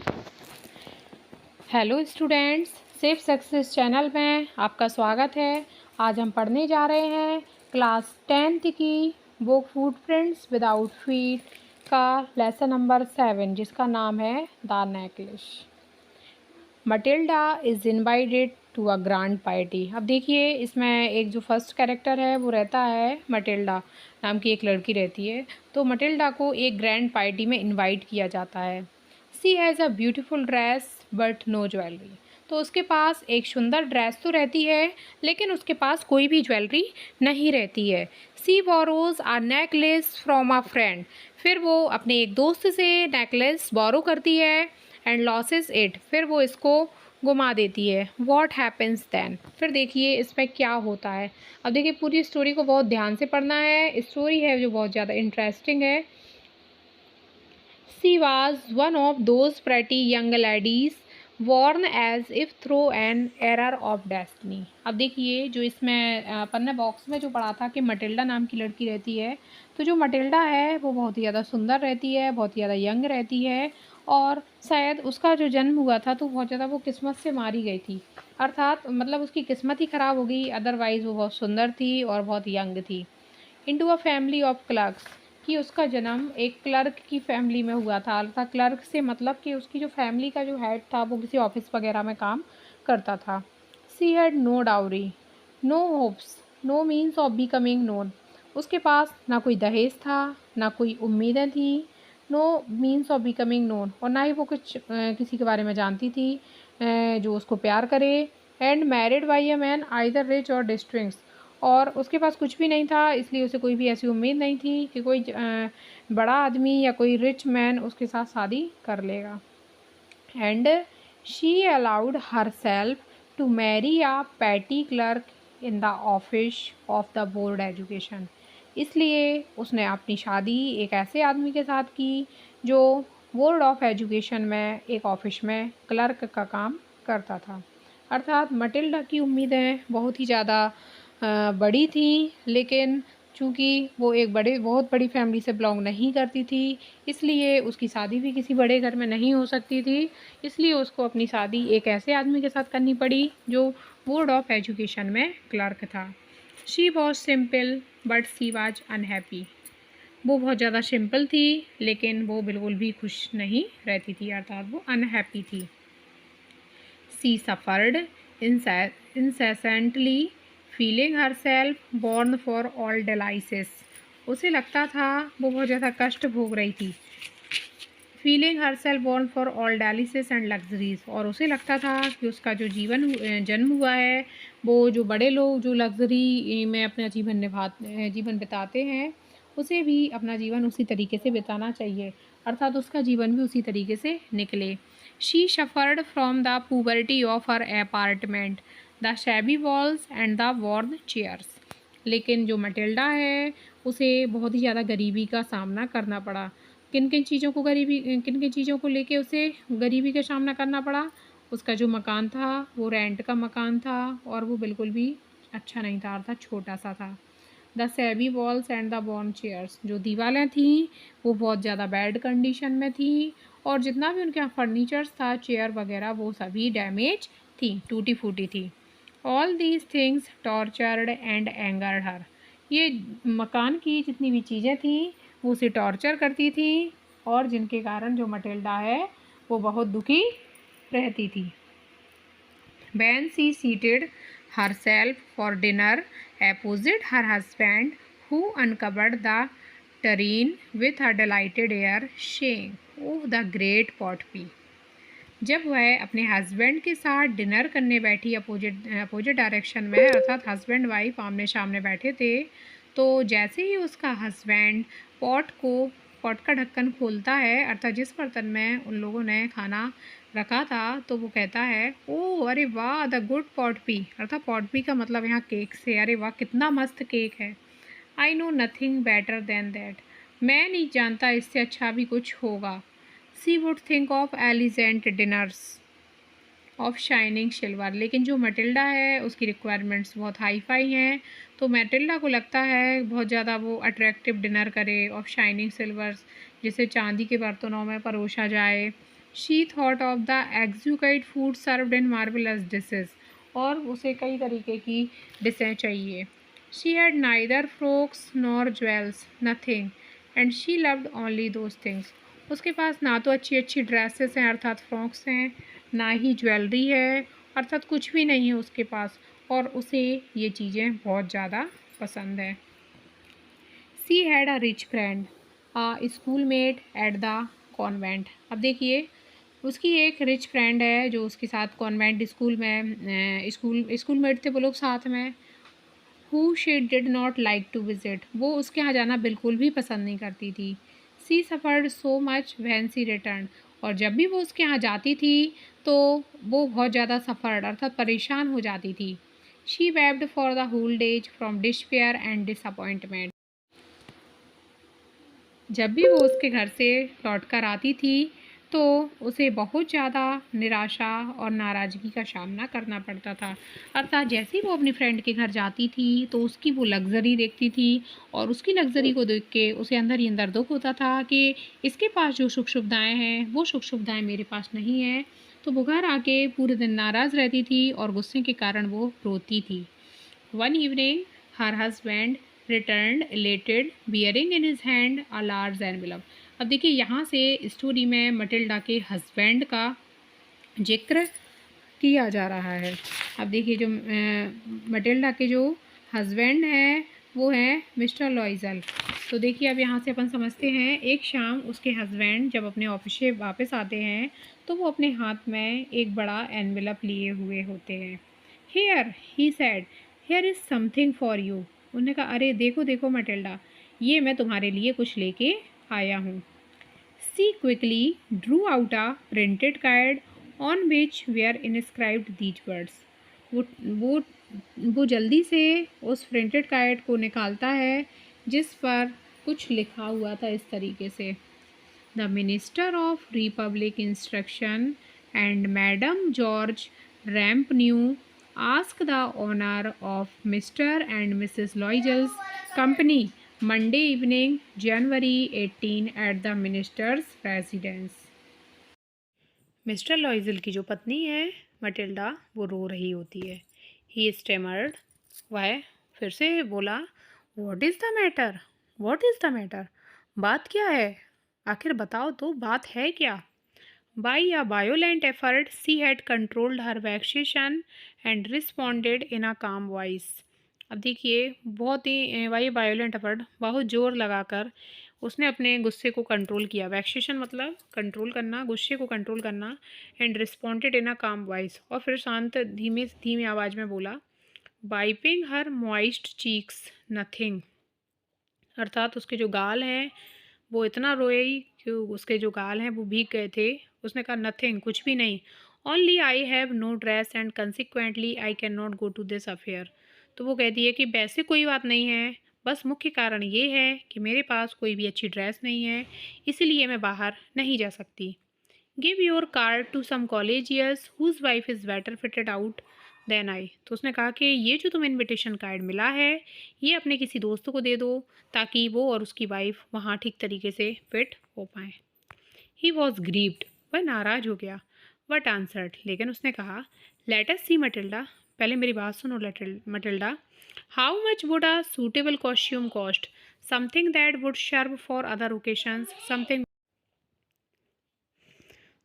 Hello students, safe success channel में आपका स्वागत है। आज हम पढ़ने जा रहे हैं क्लास 10th की बुक फुटप्रिंट्स विदाउट फीट का लेसन नंबर 7, जिसका नाम है The Necklace. Matilda is invited to a grand party. अब देखिए, इसमें एक जो फर्स्ट कैरेक्टर है वो रहता है मटिल्डा नाम की एक लड़की रहती है। तो मटिल्डा को एक ग्रैंड पार्टी में इनवाइट किया जाता है। She has a beautiful dress but no jewellery. तो उसके पास एक सुंदर ड्रेस तो रहती है, लेकिन उसके पास कोई भी ज्वेलरी नहीं रहती है। She borrows a necklace from a friend. फिर वो अपने एक दोस्त से नेकलेस बोरो करती है एंड लॉसेस इट। फिर वो इसको गुमा देती है। What happens then. फिर देखिए इसमें क्या होता है। अब देखिए, पूरी स्टोरी को बहुत ध्यान से पढ़ना है। स्टोरी है जो बहुत ज़्यादा इंटरेस्टिंग है। She was one of those pretty young ladies born as if through an error of destiny। अब देखिए, जो इसमें अपन ने बॉक्स में जो पढ़ा था कि मटिल्डा नाम की लड़की रहती है, तो जो मटिल्डा है वो बहुत ही ज़्यादा सुंदर रहती है, बहुत ही ज़्यादा यंग रहती है, और शायद उसका जो जन्म हुआ था तो बहुत ज़्यादा वो किस्मत से मारी गई थी। अर्थात मतलब उसकी किस्मत ही ख़राब हो गई, अदरवाइज़ वो बहुत सुंदर थी और बहुत यंग थी। Into a family of clerks, कि उसका जन्म एक क्लर्क की फैमिली में हुआ था। अर्थात क्लर्क से मतलब कि उसकी जो फैमिली का जो हेड था वो किसी ऑफिस वगैरह में काम करता था। She had no dowry, no hopes, no means of becoming known. उसके पास ना कोई दहेज था, ना कोई उम्मीदें थी, no means of becoming known, और ना ही वो कुछ किसी के बारे में जानती थी जो उसको प्यार करे। And married by a man either rich और डिस्ट्रिंग्स, और उसके पास कुछ भी नहीं था, इसलिए उसे कोई भी ऐसी उम्मीद नहीं थी कि कोई बड़ा आदमी या कोई रिच मैन उसके साथ शादी कर लेगा। And she allowed herself to marry a petty clerk in the office of the board education. इसलिए उसने अपनी शादी एक ऐसे आदमी के साथ की जो बोर्ड ऑफ एजुकेशन में एक ऑफिस में क्लर्क का काम करता था। अर्थात मटिल्डा की उम्मीदें बहुत ही ज़्यादा बड़ी थी, लेकिन चूँकि वो एक बहुत बड़ी फैमिली से बिलोंग नहीं करती थी, इसलिए उसकी शादी भी किसी बड़े घर में नहीं हो सकती थी। इसलिए उसको अपनी शादी एक ऐसे आदमी के साथ करनी पड़ी जो बोर्ड ऑफ एजुकेशन में क्लर्क था। She was simple but she was unhappy. वो बहुत ज़्यादा सिंपल थी, लेकिन वो बिल्कुल भी खुश नहीं रहती थी, अर्थात वो अनहैप्पी थी। She suffered incessantly, feeling herself born for all delices। उसे लगता था वो बहुत ज़्यादा कष्ट भोग रही थी। Feeling herself born for all delicacies and luxuries, और उसे लगता था कि उसका जो जन्म हुआ है वो जो बड़े लोग जो लग्जरी में अपना जीवन बिताते हैं, उसे भी अपना जीवन उसी तरीके से बिताना चाहिए, अर्थात उसका जीवन भी उसी तरीके से निकले। She suffered from the poverty of her apartment, the shabby walls and the worn chairs. लेकिन जो मटिल्डा है उसे बहुत ही ज़्यादा गरीबी का सामना करना पड़ा। किन किन चीज़ों को लेके उसे गरीबी का सामना करना पड़ा। उसका जो मकान था वो रेंट का मकान था, और वो बिल्कुल भी अच्छा नहीं था, अर्थात छोटा सा था। The SEBI walls and the born chairs, जो दीवारें थीं वो बहुत ज़्यादा बैड कंडीशन में थी, और जितना भी उनके यहाँ फर्नीचर्स था, चेयर वगैरह, वो सभी डैमेज थी, टूटी फूटी थी। All these things tortured and angered her. ये मकान की जितनी भी चीज़ें थी वो उसे टॉर्चर करती थी, और जिनके कारण जो मटिल्डा है वो बहुत दुखी रहती थी। When she seated herself for dinner opposite her husband, who uncovered the tureen with a delighted air, saying, "Oh, the great Potby!" जब वह अपने हस्बैंड के साथ डिनर करने बैठी अपोजिट डायरेक्शन में, अर्थात हस्बैंड वाइफ आमने सामने बैठे थे, तो जैसे ही उसका हस्बैंड पॉट का ढक्कन खोलता है, अर्थात जिस बर्तन में उन लोगों ने खाना रखा था, तो वो कहता है, ओह अरे वाह, द गुड पॉटपी। अर्थात पॉटपी का मतलब यहाँ केक से, अरे वाह कितना मस्त केक है। I know nothing better than that. मैं नहीं जानता इससे अच्छा भी कुछ होगा। She would think of elegant dinners of shining silver. लेकिन जो मटिल्डा है उसकी रिक्वायरमेंट्स बहुत हाई फाई हैं, तो मटिल्डा को लगता है बहुत ज़्यादा वो अट्रैक्टिव डिनर करे ऑफ शाइनिंग सिल्वर्स, जिसे चांदी के बर्तनों में परोसा जाए, she thought of the exquisite food served in marvellous dishes, और उसे कई तरीके की डिशें चाहिए। She had neither frocks nor jewels, nothing, and she loved only those things. उसके पास ना तो अच्छी अच्छी ड्रेसेस हैं अर्थात फ्रॉक्स हैं, ना ही ज्वेलरी है अर्थात कुछ भी नहीं है उसके पास, और उसे ये चीज़ें बहुत ज़्यादा पसंद है। She had a rich friend, a school mate at the convent. अब देखिए, उसकी एक रिच फ्रेंड है जो उसके साथ कॉन्वेंट स्कूल में स्कूलमेट थे वो लोग साथ में। Who she did not like to visit, वो उसके यहाँ जाना बिल्कुल भी पसंद नहीं करती थी। She suffered so much when she return, और जब भी वो उसके यहाँ जाती थी तो वो बहुत ज़्यादा सफ़र्ड अर्थात परेशान हो जाती थी। She wept for the whole days from despair and disappointment. जब भी वो उसके घर से लौट कर आती थी तो उसे बहुत ज़्यादा निराशा और नाराज़गी का सामना करना पड़ता था। अर्थात जैसे ही वो अपनी फ्रेंड के घर जाती थी तो उसकी वो लग्ज़री देखती थी, और उसकी लग्ज़री को देख के उसे अंदर ही अंदर दुख होता था कि इसके पास जो सुख सुविधाएँ हैं वो सुख सुविधाएँ मेरे पास नहीं हैं। तो वो घर आके पूरे दिन नाराज़ रहती थी और गुस्से के कारण वो रोती थी। One evening, her husband returned elated, bearing in his hand a large envelope. अब देखिए यहाँ से स्टोरी में मटिल्डा के हस्बैंड का जिक्र किया जा रहा है। अब देखिए जो मटिल्डा के जो हस्बैंड हैं वो हैं मिस्टर लॉइजल। तो देखिए अब यहाँ से अपन समझते हैं, एक शाम उसके हस्बैंड जब अपने ऑफिस से वापस आते हैं तो वो अपने हाथ में एक बड़ा एनवेलप लिए हुए होते हैं। Here he said, here is something for you. उन्होंने कहा, अरे देखो देखो मटिल्डा, ये मैं तुम्हारे लिए कुछ लेके आया हूँ। She quickly drew out a printed card on which were inscribed these words. वो वो वो जल्दी से उस प्रिंटेड कार्ड को निकालता है जिस पर कुछ लिखा हुआ था इस तरीके से, the minister of republic instruction and madam George Ramponneau ask the owner of Mr. and Mrs. Loisel's company Monday evening, January 18 at the minister's residence. Mister लॉइजल की जो पत्नी है मटिल्डा वो रो रही होती है। ही स्टेमर्ड, वह फिर से बोला, what is the matter, what is the matter, बात क्या है, आखिर बताओ तो बात है क्या। By a violent effort, she had controlled her vexation and responded in a calm voice. अब देखिए बहुत ही बाई वायोलेंट एफर्ट, बहुत ज़ोर लगाकर उसने अपने गुस्से को कंट्रोल किया। वैक्सेशन मतलब कंट्रोल करना, गुस्से को कंट्रोल करना। एंड रिस्पॉन्डेड इन अ काम वॉइस, और फिर शांत धीमे धीमी आवाज़ में बोला, वाइपिंग हर मॉइस्ट चीक्स, नथिंग। अर्थात उसके जो गाल हैं वो इतना रोई कि उसके जो गाल हैं वो भीग गए थे। उसने कहा, नथिंग, कुछ भी नहीं, only I have no dress and consequently I can not go to this affair. तो वो कहती है कि वैसे कोई बात नहीं है, बस मुख्य कारण ये है कि मेरे पास कोई भी अच्छी ड्रेस नहीं है, इसीलिए मैं बाहर नहीं जा सकती। Give your card to some colleagues whose wife is better fitted out than I. तो उसने कहा कि ये जो तुम्हें इनविटेशन कार्ड मिला है ये अपने किसी दोस्त को दे दो ताकि वो और उसकी वाइफ वहाँ ठीक तरीके से फिट हो पाएँ। ही वॉज ग्रीव्ड, वह नाराज़ हो गया। बट आंसर्ड, लेकिन उसने कहा, लेट अस सी मटिल्डा, पहले मेरी बात सुनो Matilda, how much would a suitable costume cost, something that would serve for other occasions, something.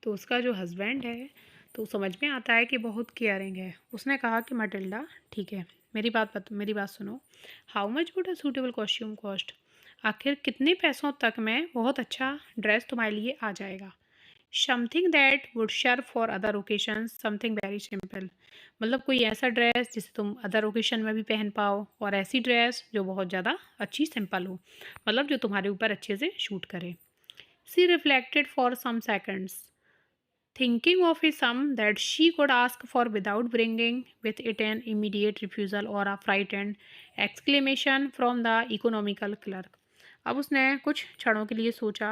तो उसका जो हस्बैंड है तो समझ में आता है कि बहुत केयरिंग है। उसने कहा कि मटिल्डा ठीक है, मेरी बात सुनो, how much would a suitable costume cost, आखिर कितने पैसों तक में बहुत अच्छा ड्रेस तुम्हारे लिए आ जाएगा। Something that would serve for other occasion, something very simple, मतलब कोई ऐसा ड्रेस जिसे तुम अदर ओकेशन में भी पहन पाओ, और ऐसी ड्रेस जो बहुत ज़्यादा अच्छी सिंपल हो, मतलब जो तुम्हारे ऊपर अच्छे से शूट करे। She reflected for some seconds, thinking of a sum that she could ask for without bringing with it an immediate refusal or a frightened exclamation from the economical clerk. अब उसने कुछ क्षणों के लिए सोचा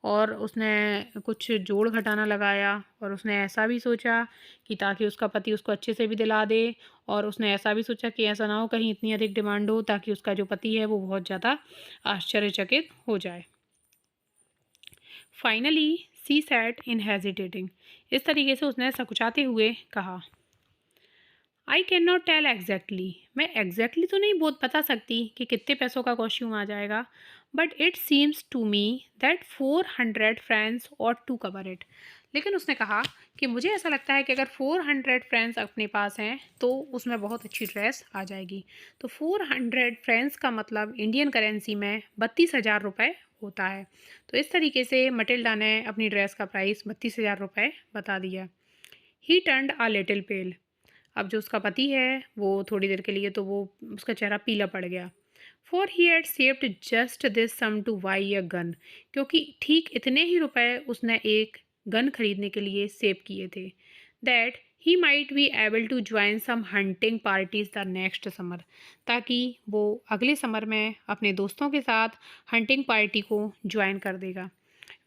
और उसने कुछ जोड़ घटाना लगाया, और उसने ऐसा भी सोचा कि ताकि उसका पति उसको अच्छे से भी दिला दे, और उसने ऐसा भी सोचा कि ऐसा ना हो कहीं इतनी अधिक डिमांड हो ताकि उसका जो पति है वो बहुत ज़्यादा आश्चर्यचकित हो जाए। Finally, she sat in hesitating. इस तरीके से उसने सकुचाते हुए कहा, I can not tell exactly, मैं एग्जैक्टली तो नहीं बहुत बता सकती कि कितने पैसों का कॉस्ट्यूम आ जाएगा, but it seems to me that 400 francs ought to cover it. लेकिन उसने कहा कि मुझे ऐसा लगता है कि अगर 400 फ्रेंड्स अपने पास हैं तो उसमें बहुत अच्छी ड्रेस आ जाएगी। तो 400 फ्रेंड्स का मतलब इंडियन करेंसी में 32,000 रुपये होता है। तो इस तरीके से मटिल्डा ने अपनी ड्रेस का प्राइस 32,000 रुपये बता दिया। ही टर्न्ड आ लिटिल पेल। अब जो उसका पति है वो थोड़ी देर के लिए तो वो उसका चेहरा पीला पड़ गया। For he had saved just this sum to buy a gun, क्योंकि ठीक इतने ही रुपए उसने एक गन खरीदने के लिए सेव किए थे। That he might be able to join some hunting parties the next summer, ताकि वो अगले समर में अपने दोस्तों के साथ हंटिंग पार्टी को ज्वाइन कर देगा।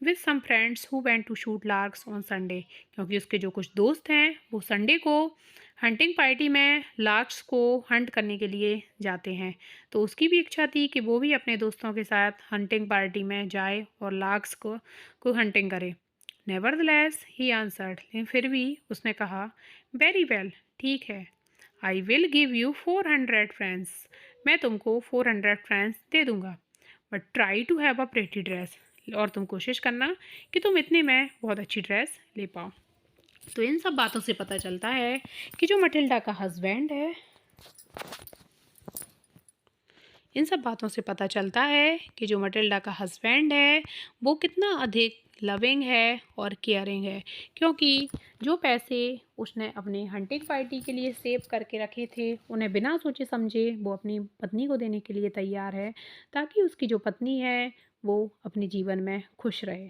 With some friends who went to shoot larks on Sunday, क्योंकि उसके जो कुछ दोस्त हैं वो संडे को हंटिंग पार्टी में लार्क्स को हंट करने के लिए जाते हैं। तो उसकी भी इच्छा थी कि वो भी अपने दोस्तों के साथ हंटिंग पार्टी में जाए और लार्क्स को हंटिंग करे। नेवरदलेस ही आंसर्ड, लेकिन फिर भी उसने कहा, वेरी वेल, ठीक है, I will give you 400 francs, मैं तुमको 400 फ्रेंड्स दे दूंगा, but try to have a pretty dress, और तुम कोशिश करना कि तुम इतने में बहुत अच्छी ड्रेस ले पाओ। तो इन सब बातों से पता चलता है कि जो मटिल्डा का हस्बैंड है, इन सब बातों से पता चलता है कि जो मटिल्डा का हस्बैंड है वो कितना अधिक लविंग है और केयरिंग है, क्योंकि जो पैसे उसने अपने हंटिंग पार्टी के लिए सेव करके रखे थे उन्हें बिना सोचे समझे वो अपनी पत्नी को देने के लिए तैयार है, ताकि उसकी जो पत्नी है वो अपने जीवन में खुश रहे।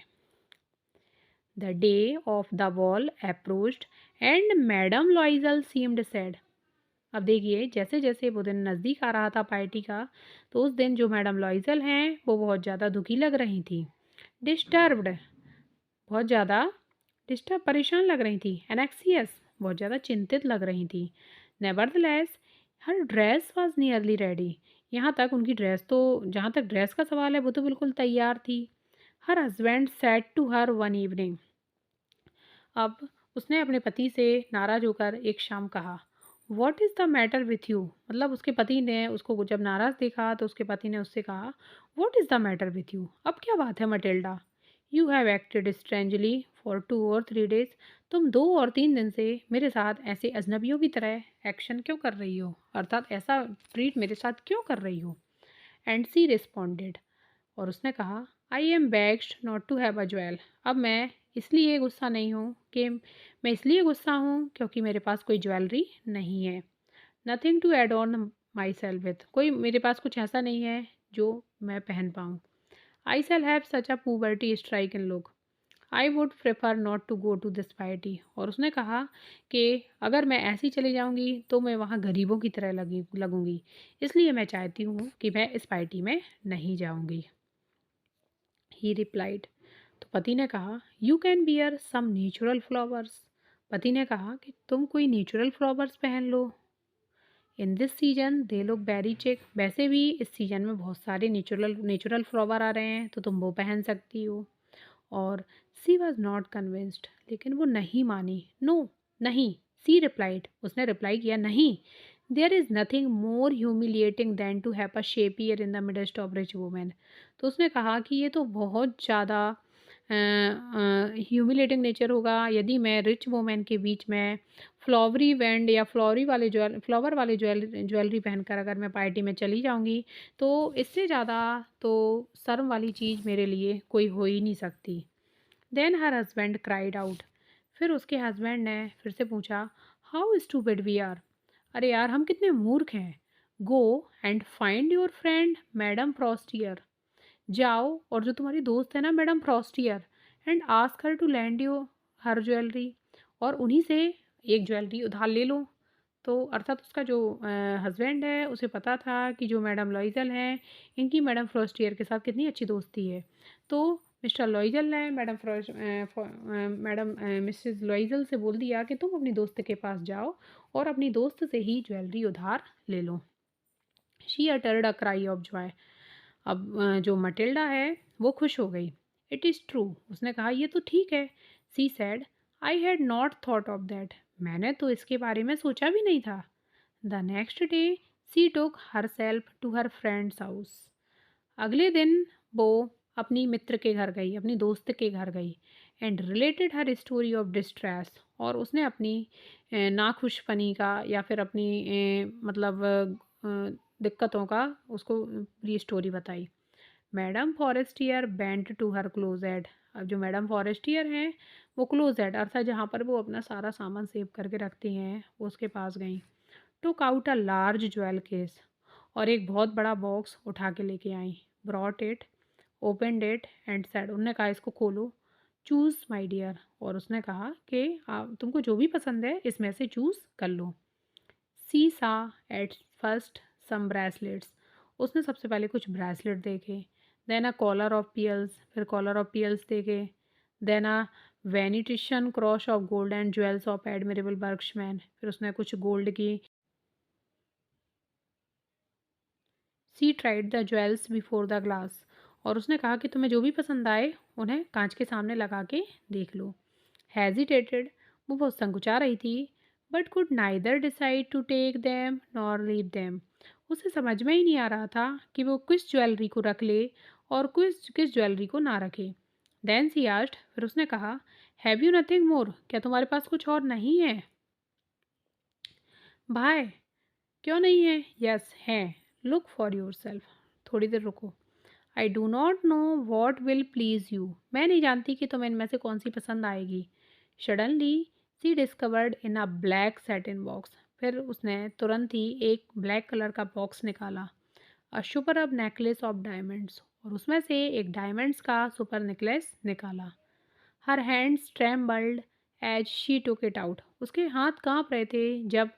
The day of the ball approached and Madame Loisel seemed sad. अब देखिए जैसे जैसे वो दिन नज़दीक आ रहा था पार्टी का, तो उस दिन जो मैडम लॉइजल हैं वो बहुत ज़्यादा दुखी लग रही थी। डिस्टर्ब्ड, बहुत ज़्यादा डिस्टर्ब, परेशान लग रही थी। एनेक्सियस, बहुत ज़्यादा चिंतित लग रही थी। Nevertheless her dress was nearly ready, यहाँ तक उनकी ड्रेस तो, जहाँ तक ड्रेस का सवाल है वो तो बिल्कुल तैयार थी। Her husband said to her one evening, अब उसने अपने पति से नाराज़ होकर एक शाम कहा, what is the matter with you, मतलब उसके पति ने उसको जब नाराज़ देखा तो उसके पति ने उससे कहा, what is the matter with you, अब क्या बात है Matilda, you have acted strangely for 2 और 3 डेज, तुम 2 और 3 दिन से मेरे साथ ऐसे अजनबियों की तरह एक्शन क्यों कर रही हो, अर्थात ऐसा ट्रीट मेरे साथ क्यों कर रही हो। एंड सी रिस्पॉन्डेड, और उसने कहा, I am begged not to have a jewel, अब मैं इसलिए गुस्सा नहीं हूँ कि मैं इसलिए गुस्सा हूँ क्योंकि मेरे पास कोई ज्वेलरी नहीं है। Nothing to add on myself with, कोई मेरे पास कुछ ऐसा नहीं है जो मैं पहन पाऊँ। I shall have such a poverty strike in look, I would prefer not to go to this party, और उसने कहा कि अगर मैं ऐसी चली जाऊँगी तो मैं वहाँ गरीबों की तरह लगूँगी, इसलिए मैं चाहती हूँ कि मैं इस पार्टी में नहीं जाऊँगी। ही रिप्लाइड, तो पति ने कहा, you can wear some natural flowers, पति ने कहा कि तुम कोई नेचुरल फ्लावर्स पहन लो। In this season they look very chic, वैसे भी इस सीजन में बहुत सारे नेचुरल फ्लावर आ रहे हैं तो तुम वो पहन सकती हो। और सी वॉज नॉट कन्विंस्ड, लेकिन वो नहीं मानी। नो, नहीं, सी रिप्लाइड, उसने रिप्लाई किया, नहीं, there is nothing more humiliating than to have a cheap air in the midst of rich women, तो उसने कहा कि ये तो बहुत ज़्यादा ह्यूमिलेटिंग नेचर होगा यदि मैं रिच वुमेन के बीच में फ्लावरी बैंड या फ्लावर वाले ज्वेलरी पहनकर अगर मैं पार्टी में चली जाऊंगी, तो इससे ज़्यादा तो शर्म वाली चीज़ मेरे लिए कोई हो ही नहीं सकती। Then her husband cried out, फिर उसके हस्बैंड ने फिर से पूछा, हाउ स्टूपिड वी आर, अरे यार हम कितने मूर्ख हैं। Go and find your friend madam Forestier, जाओ और जो तुम्हारी दोस्त है ना madam Forestier, and ask her to lend you her jewellery, और उन्हीं से एक ज्वेलरी उधार ले लो। तो अर्थात उसका जो हस्बैंड है उसे पता था कि जो मैडम लॉइजल हैं इनकी मैडम फ्रॉस्टियर के साथ कितनी अच्छी दोस्ती है। तो मिस्टर लॉइजल ने मैडम मिसेस लॉइजल से बोल दिया कि तुम अपनी दोस्त के पास जाओ और अपनी दोस्त से ही ज्वेलरी उधार ले लो। She uttered a cry of joy, अब जो मटिल्डा है वो खुश हो गई। इट इज़ ट्रू, उसने कहा ये तो ठीक है। She said, I had not thought of that, मैंने तो इसके बारे में सोचा भी नहीं था। The next day she took herself to her friend's house. अगले दिन वो अपनी मित्र के घर गई, अपनी दोस्त के घर गई and related her story of distress, और उसने अपनी नाखुशपनी का या फिर अपनी मतलब दिक्कतों का उसको पूरी स्टोरी बताई। Madam Forestier went to her closet. अब जो मैडम फॉरेस्टियर हैं वो क्लोजेट अर्थात जहाँ पर वो अपना सारा सामान सेव करके रखती हैं वो उसके पास गई। Took out a large jewel case, और एक बहुत बड़ा बॉक्स उठा के लेके आई। Brought it, opened it and said, उन्होंने कहा इसको खोलो। चूज़ माय डियर, और उसने कहा कि तुमको जो भी पसंद है इसमें से चूज़ कर लो। सी सा एट फर्स्ट सम ब्रेसलेट्स, उसने सबसे पहले कुछ ब्रेसलेट देखे। Then a collar of pearls, फिर कॉलर ऑफ पियल्स देखे। Then a Venetian cross of gold and jewels of admirable बर्क्समैन, फिर उसने कुछ गोल्ड की। She tried the jewels before the glass, और उसने कहा कि तुम्हें जो भी पसंद आए उन्हें कांच के सामने लगा के देख लो। हेजिटेटेड, वो बहुत संकुचा रही थी, but could neither decide to take them nor leave them, उसे समझ में ही नहीं आ रहा था कि वो किस ज्वेलरी को रख ले और किस किस ज्वेलरी को ना रखे। देन सी आस्ट, फिर उसने कहा, हैव यू नथिंग मोर, क्या तुम्हारे पास कुछ और नहीं है? भाई, क्यों नहीं है? यस है, लुक फॉर योर सेल्फ, थोड़ी देर रुको। I do not know what will please you, मैं नहीं जानती कि तुम्हें इनमें से कौन सी पसंद आएगी। Suddenly she discovered in a black satin box, फिर उसने तुरंत ही एक ब्लैक कलर का बॉक्स निकाला। A superb necklace of diamonds, और उसमें से एक डायमंड्स का सुपर नेकलेस निकाला। Her hands trembled as she took it out, उसके हाथ कांप रहे थे जब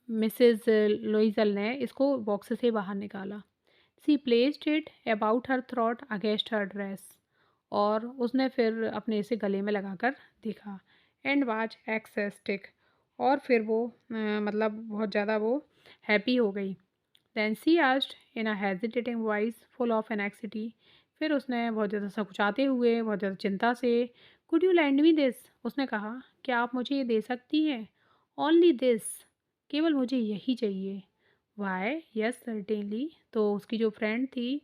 मिसेस लोइजल ने इसको बॉक्स से बाहर निकाला। She placed it about her throat against her dress, और उसने फिर अपने इसे गले में लगाकर देखा। एंड वाज एक्सेस्टिक, और फिर वो मतलब बहुत ज़्यादा वो हैप्पी हो गई। Then she asked in a hesitating voice full of anxiety, फिर उसने बहुत ज़्यादा सकुचाते हुए बहुत ज़्यादा चिंता से, could you land me this, उसने कहा क्या आप मुझे ये दे सकती हैं? ओनली दिस, केवल मुझे यही चाहिए। वाई यस सर्टेनली, तो उसकी जो फ्रेंड थी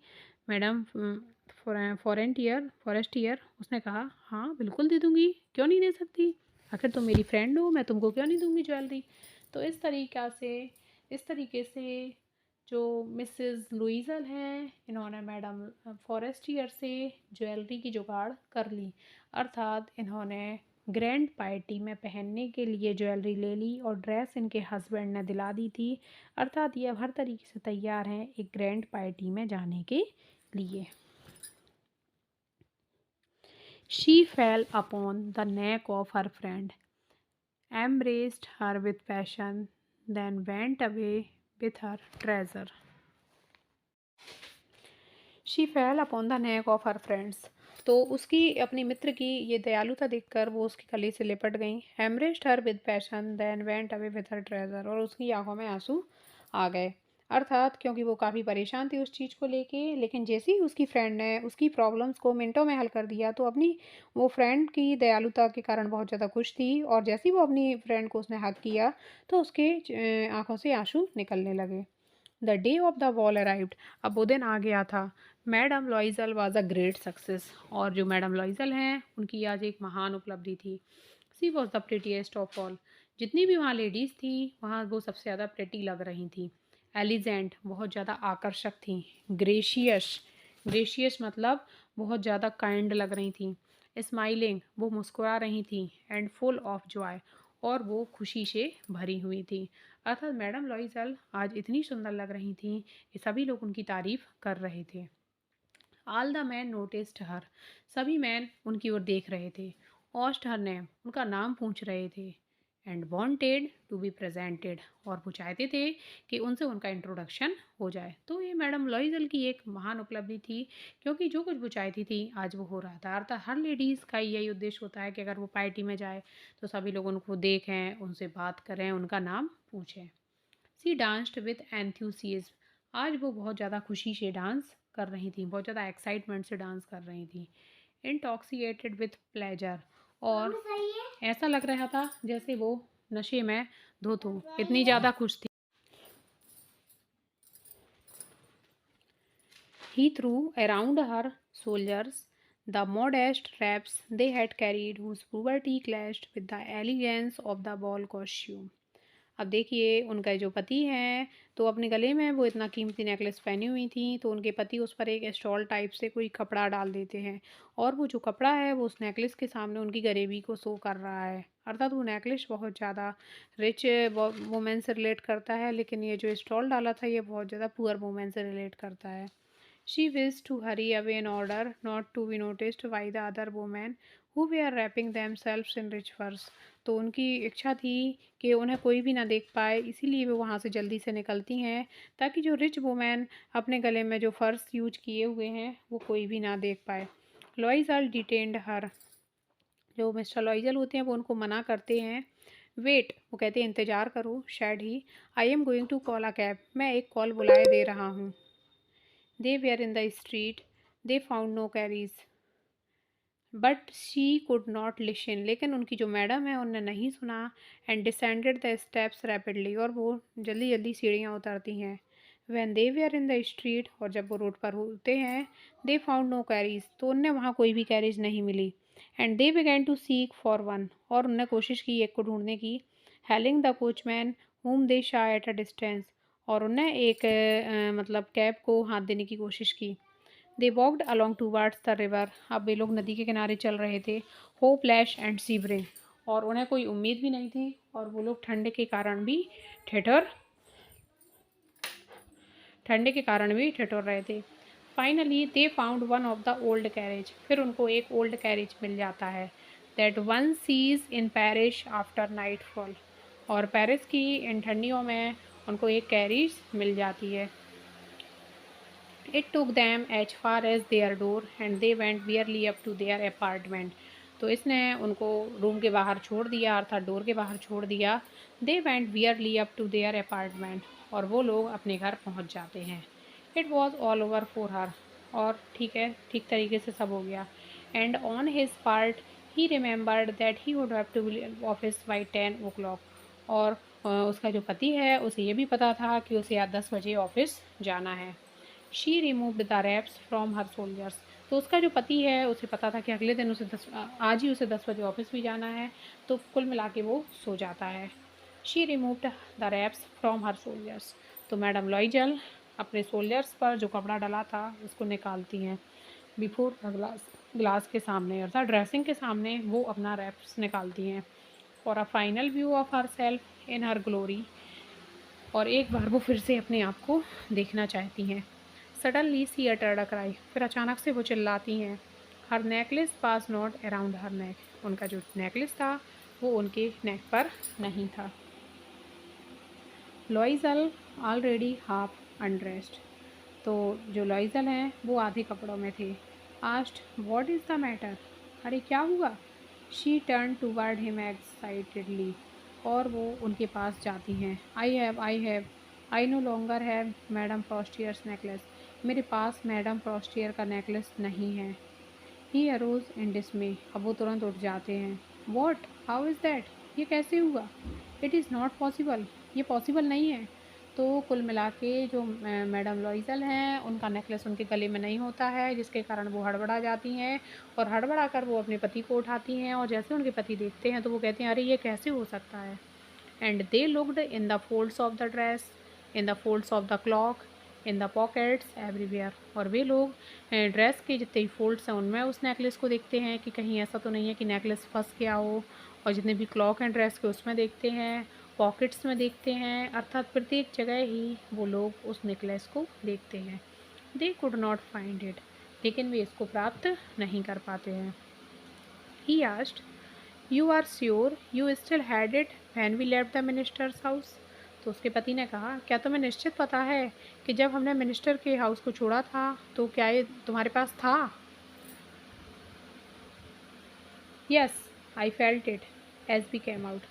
मैडम फॉरेस्टियर, उसने कहा हाँ बिल्कुल दे दूँगी, क्यों नहीं दे सकती, आखिर तुम मेरी फ्रेंड हो, मैं तुमको क्यों नहीं दूँगी ज्वेलरी। तो इस तरीके से जो मिसेस लुइजल हैं इन्होंने मैडम फॉरेस्टियर से ज्वेलरी की जुगाड़ कर ली, अर्थात इन्होंने ग्रैंड पार्टी में पहनने के लिए ज्वेलरी ले ली और ड्रेस इनके हस्बैंड ने दिला दी थी, अर्थात ये अब हर तरीके से तैयार हैं एक ग्रैंड पार्टी में जाने के लिए। She fail upon the neck of her friend, embraced her with passion, then went away with her treasure. She fail upon the neck of her friends, तो उसकी अपनी मित्र की ये दयालुता देखकर वो उसके गले से लिपट गई। Embraced her with passion then went away with her treasure, और उसकी आंखों में आंसू आ गए, अर्थात क्योंकि वो काफ़ी परेशान थी उस चीज़ को लेके, लेकिन जैसे ही उसकी फ्रेंड ने उसकी प्रॉब्लम्स को मिनटों में हल कर दिया तो अपनी वो फ्रेंड की दयालुता के कारण बहुत ज़्यादा खुश थी, और जैसे ही वो अपनी फ्रेंड को उसने हक किया तो उसके आंखों से आंसू निकलने लगे। The day of the ball arrived, अब वो दिन आ गया था। Madam लॉइजल was a great success, और जो मैडम लॉइजल हैं उनकी आज एक महान उपलब्धि थी। She was the prettiest of all, जितनी भी वहाँ लेडीज़ थी वहाँ वो सबसे ज़्यादा प्रेटी लग रही थी। एलिजेंट, बहुत ज़्यादा आकर्षक थी। ग्रेशियस, ग्रेशियस मतलब बहुत ज़्यादा काइंड लग रही थी। स्माइलिंग, वो मुस्कुरा रही थी। एंड फुल ऑफ जॉय, और वो खुशी से भरी हुई थी, अर्थात मैडम लॉइजल आज इतनी सुंदर लग रही थी कि सभी लोग उनकी तारीफ कर रहे थे। ऑल द मैन नोटिस्ड हर, सभी मैन उनकी ओर देख रहे थे। ऑस्ट हर नेम, उनका नाम पूछ रहे थे। And wanted to be presented, और वो चाहते थे कि उनसे उनका इंट्रोडक्शन हो जाए। तो ये मैडम लॉइजल की एक महान उपलब्धि थी, क्योंकि जो कुछ वो चाहती थी आज वो हो रहा था, अर्थात हर लेडीज़ का यही उद्देश्य होता है कि अगर वो पार्टी में जाए तो सभी लोग उनको देखें, उनसे बात करें, उनका नाम पूछें। सी डांस्ड विथ एंथ्यूसिज्म, आज वो बहुत ज़्यादा खुशी से डांस कर रही थी, बहुत ज़्यादा एक्साइटमेंट से डांस कर रही थी। इंटॉक्सिएटेड विथ प्लेजर, और ऐसा लग रहा था जैसे वो नशे में धुत हो, इतनी ज़्यादा खुश थी। He threw around her soldiers the modest wraps they had carried, whose poverty clashed with the elegance of the ball costume. अब देखिए, उनका जो पति हैं, तो अपने गले में वो इतना कीमती नेकलेस पहनी हुई थी, तो उनके पति उस पर एक स्टॉल टाइप से कोई कपड़ा डाल देते हैं, और वो जो कपड़ा है वो उस नेकलेस के सामने उनकी गरीबी को शो कर रहा है। अर्थात वो नेकलेस बहुत ज़्यादा रिच वुमेन से रिलेट करता है, लेकिन ये जो स्टॉल डाला था ये बहुत ज़्यादा पुअर वुमेन से रिलेट करता है। She wished to hurry away in order not to be noticed by the other women who were wrapping themselves in rich furs. तो उनकी इच्छा थी कि उन्हें कोई भी ना देख पाए, इसीलिए वो वहाँ से जल्दी से निकलती हैं, ताकि जो रिच वुमेन अपने गले में जो फर्स यूज किए हुए हैं वो कोई भी ना देख पाए। लॉइजल डिटेन्ड हर, जो मिस्टर लॉइजल होते हैं वो उनको मना करते हैं। वेट, वो कहते हैं इंतज़ार करो, शायद ही। I am going to call a cab, मैं एक कॉल बुलाए दे रहा हूँ। They were in the street. They found no carriage. But she could not listen, लेकिन उनकी जो मैडम है उनने नहीं सुना। And descended the steps rapidly, और वो जल्दी जल्दी सीढ़ियाँ उतरती हैं। When they were in the street, और जब वो रोड पर होते हैं, दे फाउंड नो कैरीज, तो उन्हें वहाँ कोई भी कैरेज नहीं मिली। And they began to seek for one, और उन्हें कोशिश की एक को ढूंढने की। Hailing the coachman whom they saw at a distance, और उन्हें एक मतलब कैब को हाथ देने की कोशिश की। They walked along towards the river, अब वे लोग नदी के किनारे चल रहे थे। होपलेस एंड सीवरिंग, और उन्हें कोई उम्मीद भी नहीं थी, और वो लोग ठंडे के कारण भी ठिठुर रहे थे। Finally they found one of the old carriage, फिर उनको एक ओल्ड कैरेज मिल जाता है। That one seize in Paris after night fall, और पेरिस की इन ठंडियों में उनको एक कैरेज मिल जाती है। It took them as far as their door and they went wearily up to their apartment. तो इसने उनको रूम के बाहर छोड़ दिया, अर्थात डोर के बाहर छोड़ दिया। They went wearily up to their apartment, और वो लोग अपने घर पहुंच जाते हैं। It was all over for her, और ठीक है, ठीक तरीके से सब हो गया। And on his part he remembered that he would have to be in office by 10 o'clock, और उसका जो पति है उसे ये भी पता था कि उसे आज 10 बजे ऑफिस जाना है। She removed the wraps from her shoulders, तो उसका जो पति है उसे पता था कि अगले दिन उसे आज ही उसे 10 बजे ऑफिस भी जाना है, तो कुल मिला के वो सो जाता है। She removed the wraps from her shoulders, तो मैडम लॉइजल अपने सोल्जर्स पर जो कपड़ा डला था उसको निकालती हैं। बिफोर द ग्लास के सामने, अर्थात ड्रेसिंग के सामने वो अपना रैप्स निकालती हैं। और a final view of her self in her glory, और एक बार वो फिर से अपने आप को देखना चाहती हैं। Suddenly she uttered a cry, फिर अचानक से वो चिल्लाती हैं। Her necklace was not around her neck, उनका जो नेकलेस था वो उनके नेक पर नहीं था। लॉइजल ऑलरेडी हाफ अनड्रेस्ड, तो जो लॉइजल हैं वो आधे कपड़ों में थे। Asked what is the matter, अरे क्या हुआ। She turn toward him excitedly, और वो उनके पास जाती हैं। I no longer have madam Forestier's necklace, मेरे पास मैडम फ्रॉस्टियर का नेकलेस नहीं है। ही अरोज इन डिसमे, अब वो तुरंत उठ जाते हैं। वॉट, हाउ इज़ दैट, ये कैसे हुआ। इट इज़ नॉट पॉसिबल, ये पॉसिबल नहीं है। तो कुल मिला के जो मैडम लॉइजल हैं उनका नेकलेस उनके गले में नहीं होता है, जिसके कारण वो हड़बड़ा जाती हैं, और हड़बड़ा कर वो अपने पति को उठाती हैं, और जैसे उनके पति देखते हैं तो वो कहते हैं अरे ये कैसे हो सकता है। And they looked in the folds of the dress, in the folds of the clock, in the pockets everywhere, और वे लोग ड्रेस के जितने भी फोल्ड्स हैं उनमें उस नेकलेस को देखते हैं कि कहीं ऐसा तो नहीं है कि नेकलेस फंस गया हो, और जितने भी क्लॉक हैं ड्रेस के उसमें देखते हैं, पॉकेट्स में देखते हैं, अर्थात प्रत्येक जगह ही वो लोग उस नेकलेस को देखते हैं। They could not find it, लेकिन वे इसको प्राप्त नहीं कर पाते हैं। He asked you are sure you still had it when we left the minister's house, तो उसके पति ने कहा क्या तुम्हें निश्चित पता है कि जब हमने मिनिस्टर के हाउस को छोड़ा था तो क्या ये तुम्हारे पास था। Yes I felt it as we came out,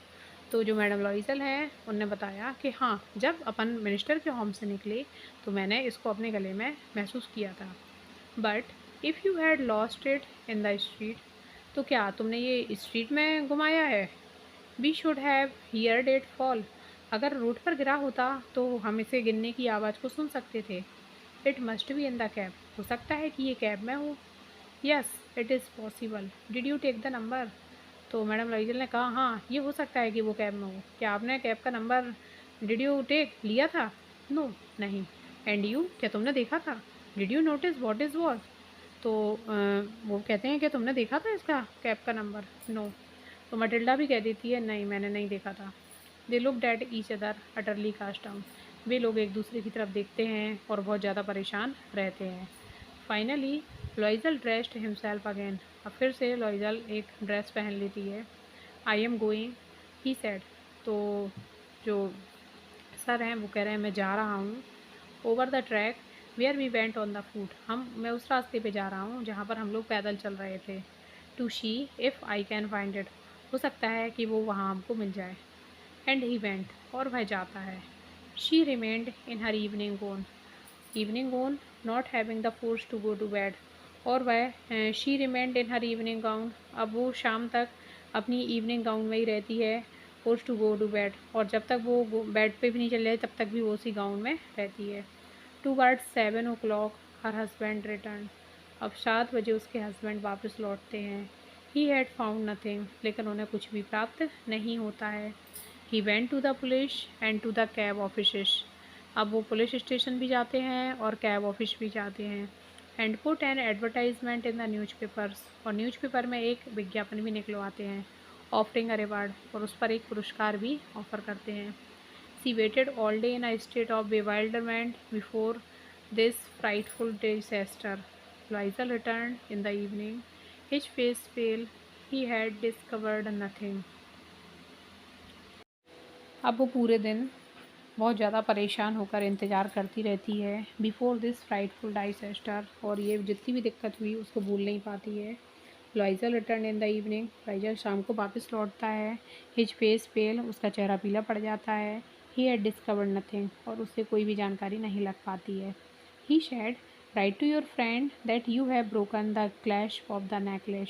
तो जो मैडम लॉइजल हैं उनने बताया कि हाँ, जब अपन मिनिस्टर के होम से निकले तो मैंने इसको अपने गले में महसूस किया था। But if you had lost it in the street, तो क्या तुमने ये स्ट्रीट में घुमाया है? We should have heard it fall, अगर रोड पर गिरा होता तो हम इसे गिरने की आवाज़ को सुन सकते थे। It must be in the cab, हो सकता है कि ये कैब में हो। Yes, it is possible, did you take the number? तो मैडम लॉइजल ने कहा हाँ, ये हो सकता है कि वो कैब में हो। क्या आपने कैब का नंबर डिड यू टेक लिया था? नो, नहीं। एंड यू, क्या तुमने देखा था? Did you notice what is was? तो वो कहते हैं कि तुमने देखा था इसका कैब का नंबर? नो। तो मटिल्डा भी कह देती है नहीं, मैंने नहीं देखा था। They looked at each other utterly cast down, वे लोग एक दूसरे की तरफ देखते हैं और बहुत ज़्यादा परेशान रहते हैं। फाइनली लॉइजल ड्रेस्ड हिमसेल्फ अगेन, अब फिर से लॉइजल एक ड्रेस पहन लेती है। आई एम गोइंग, ही सेड, तो जो सर हैं वो कह रहे हैं मैं जा रहा हूँ। Over the track where we went on the foot, मैं उस रास्ते पे जा रहा हूँ जहाँ पर हम लोग पैदल चल रहे थे। To see if I can find it, हो सकता है कि वो वहाँ हमको मिल जाए। एंड ही वेंट, और वह जाता है। She remained in her evening gown, not having the force to go to bed, और वह she remained in her evening gown, अब वो शाम तक अपनी इवनिंग गाउन में ही रहती है। Force to go to bed, और जब तक वो बेड पे भी नहीं चल जाए तब तक भी वो उसी गाउन में रहती है। Towards 7 o'clock her husband return, अब 7 बजे उसके हस्बैंड वापस लौटते हैं। ही हैड फाउंड नथिंग, लेकिन उन्हें कुछ भी प्राप्त नहीं होता है। He went to the police and to the cab office, अब वो पुलिस स्टेशन भी जाते हैं और कैब ऑफिस भी जाते हैं। And put an advertisement in the newspapers, और न्यूज़पेपर में एक विज्ञापन भी निकलवाते हैं। ऑफरिंग अ रिवार्ड, और उस पर एक पुरस्कार भी ऑफर करते हैं। She waited all day in a state of bewilderment before this frightful disaster. Liza returned in the evening, his face pale. He had discovered nothing. अब वो पूरे दिन बहुत ज़्यादा परेशान होकर इंतज़ार करती रहती है बिफोर दिस फ्राइटफुल डाइसेस्टर, और ये जितनी भी दिक्कत हुई उसको भूल नहीं पाती है। लॉइजल रिटर्न इन द इवनिंग, लॉइजल शाम को वापस लौटता है। हिज फेस पेल, उसका चेहरा पीला पड़ जाता है। ही हैड डिस्कवर्ड नथिंग, और उससे कोई भी जानकारी नहीं लग पाती है। He said, write to your friend that you have broken the clasp of the necklace,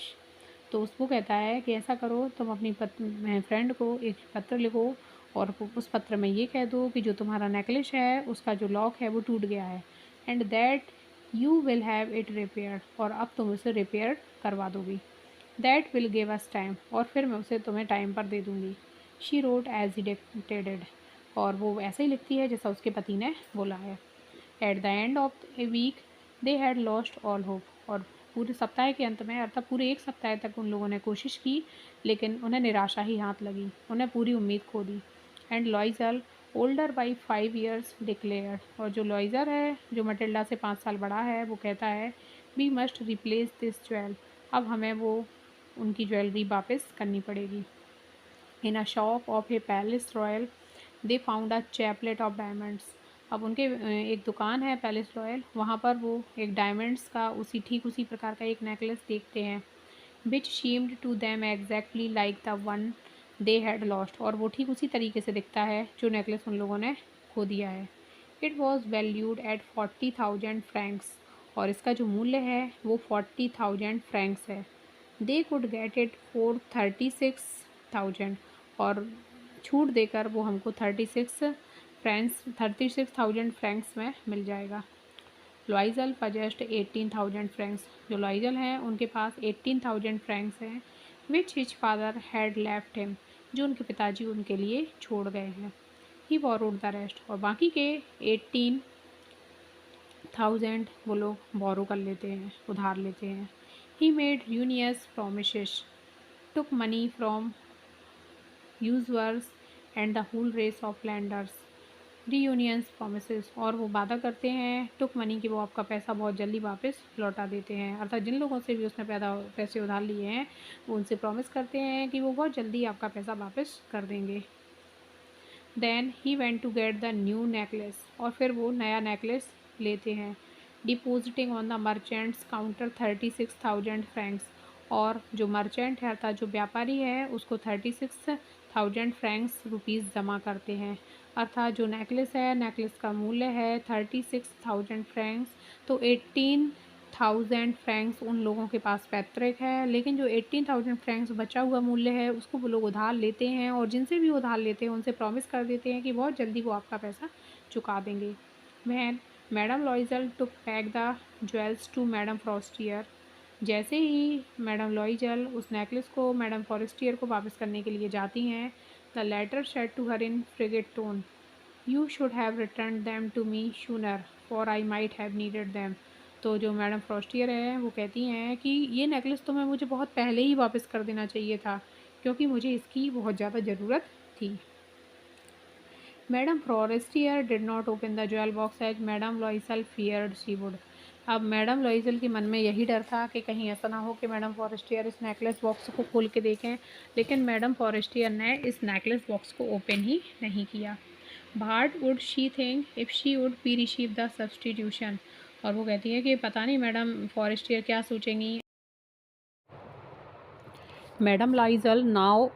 तो उसको कहता है कि ऐसा करो, तुम अपनी फ्रेंड को एक पत्र लिखो और उस पत्र में ये कह दो कि जो तुम्हारा नेकलेस है उसका जो लॉक है वो टूट गया है। And that you will have it repair, और अब तुम उसे रिपेयर करवा दोगी। That will give us time, और फिर मैं उसे तुम्हें टाइम पर दे दूँगी। She wrote as he dictated, और वो ऐसे ही लिखती है जैसा उसके पति ने बोला है। At the end of a week they had lost all hope, और पूरे सप्ताह के अंत में अर्थात पूरे एक सप्ताह तक उन लोगों ने कोशिश की, लेकिन उन्हें निराशा ही हाथ लगी, उन्हें पूरी उम्मीद खो दी। And Loisel older by 5 years declared, और जो लॉइजर है जो मटिल्डा से 5 साल बड़ा है वो कहता है we must replace this jewel, अब हमें वो उनकी ज्वेलरी वापस करनी पड़ेगी। In a shop of a palace royal they found a chaplet of diamonds, अब उनके एक दुकान है पैलेस रॉयल, वहाँ पर वो एक डायमंड्स का ठीक उसी प्रकार का एक नेकलेस देखते हैं। Which seemed to them exactly like the one they had lost, और वो ठीक उसी तरीके से दिखता है जो नेकलेस उन लोगों ने खो दिया है। It was valued at 40,000 Franks, और इसका जो मूल्य है वो 40,000 फ्रैंक्स है। They could get it for 36,000, और छूट देकर वो हमको 36,000 फ्रैंक्स में मिल जाएगा। लॉइजल पजेस्ट 18,000 फ्रैंक्स, जो लॉइजल हैं उनके पास 18,000 फ्रैंक्स हैं। विच his father had left him, जो उनके पिताजी उनके लिए छोड़ गए हैं। ही बोरोड द रेस्ट, और बाकी के 18,000 वो लोग बोरो कर लेते हैं, उधार लेते हैं। He made ruinous promises, took money from usurers and the whole race of lenders. Ruinous promises, और वो वादा करते हैं टुक मनी कि वो आपका पैसा बहुत जल्दी वापस लौटा देते हैं, अर्थात जिन लोगों से भी उसने पैसे उधार लिए हैं वो उनसे प्रॉमिस करते हैं कि वो बहुत जल्दी आपका पैसा वापस कर देंगे। Then he went to get the new necklace, और फिर वो नया नेकलेस लेते हैं। Depositing on the merchant's counter 36,000 francs, और जो मर्चेंट है अर्थात जो व्यापारी है उसको 36,000 फ्रैंक्स रुपीज़ जमा करते हैं। अर्थात जो नेकलेस है, नेकलेस का मूल्य है 36,000 फ्रैंक्स, तो 18,000 फ्रैंक्स उन लोगों के पास पैतृक है, लेकिन जो 18,000 फ्रैंक्स बचा हुआ मूल्य है उसको वो लोग उधार लेते हैं और जिनसे भी उधार लेते हैं उनसे प्रॉमिस कर देते हैं कि बहुत जल्दी वो आपका पैसा चुका देंगे। Madam Loisel took back the jewels to madam Forestier. जैसे ही मैडम लॉइजल उस नेकलेस को मैडम फॉरेस्टियर को वापस करने के लिए जाती हैं, the letter said to her in frigid tone, you should have return them to me sooner for I might have needed them. तो जो मैडम फ्रॉस्टियर है वो कहती हैं कि ये नेकलेस तो मैं मुझे बहुत पहले ही वापस कर देना चाहिए था, क्योंकि मुझे इसकी बहुत ज़्यादा ज़रूरत थी। Madam Forestier did not open the jewel box as madam Loisel feared she would. अब मैडम लॉइसल के मन में यही डर था कि कहीं ऐसा ना हो कि मैडम फॉरेस्टियर इस नेकलेस बॉक्स को खोल के देखें, लेकिन मैडम फॉरेस्टियर ने इस नेकलेस बॉक्स को ओपन ही नहीं किया। What would she think if she would be receive the substitution. और वो कहती है कि पता नहीं मैडम फॉरेस्टियर क्या सोचेंगी। Madam Loisel now